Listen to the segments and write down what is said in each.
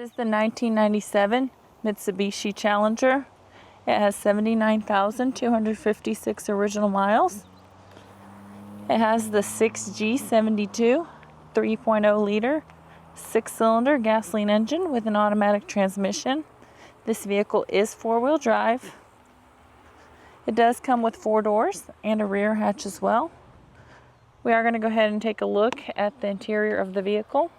This is the 1997 Mitsubishi Challenger. It has 79,256 original miles. It has the 6G72 3.0 liter 6-cylinder gasoline engine with an automatic transmission. This vehicle is 4-wheel drive. It does come with 4 doors and a rear hatch as well. We are going to go ahead and take a look at the interior of the vehicle.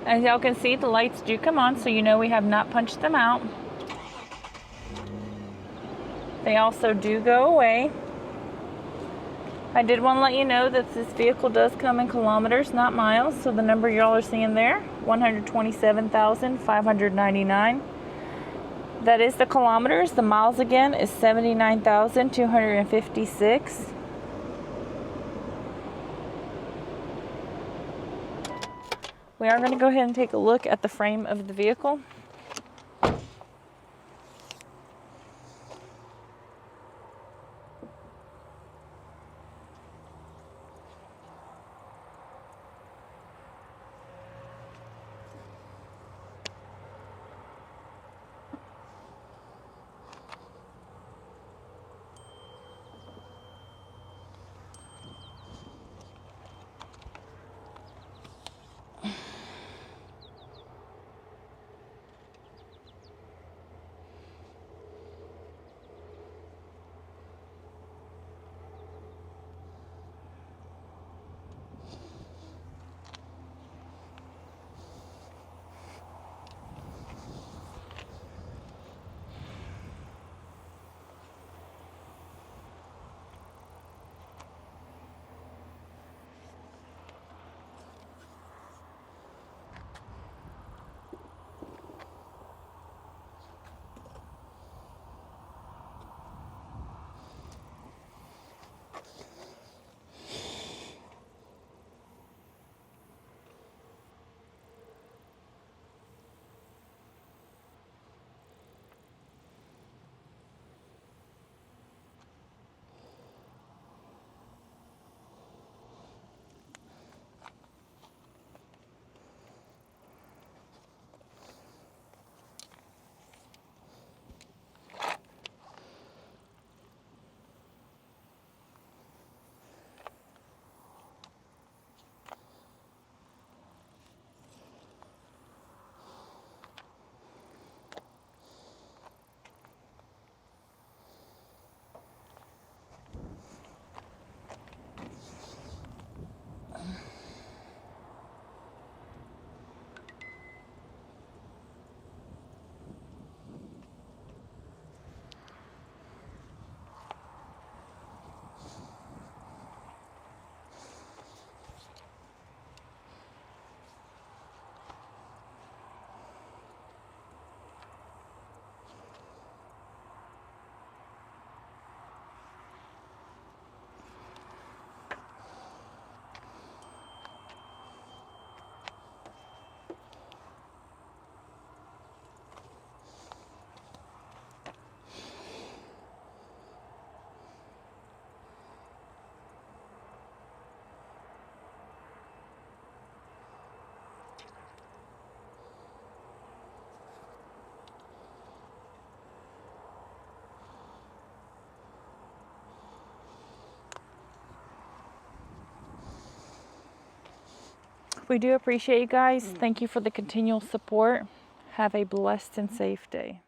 As y'all can see, the lights do come on, so you know we have not punched them out. They also do go away. I did want to let you know that this vehicle does come in kilometers, not miles, so the number y'all are seeing there, 127,599. That is the kilometers. The miles again is 79,256. We are going to go ahead and take a look at the frame of the vehicle. We do appreciate you guys. Thank you for the continual support. Have a blessed and safe day.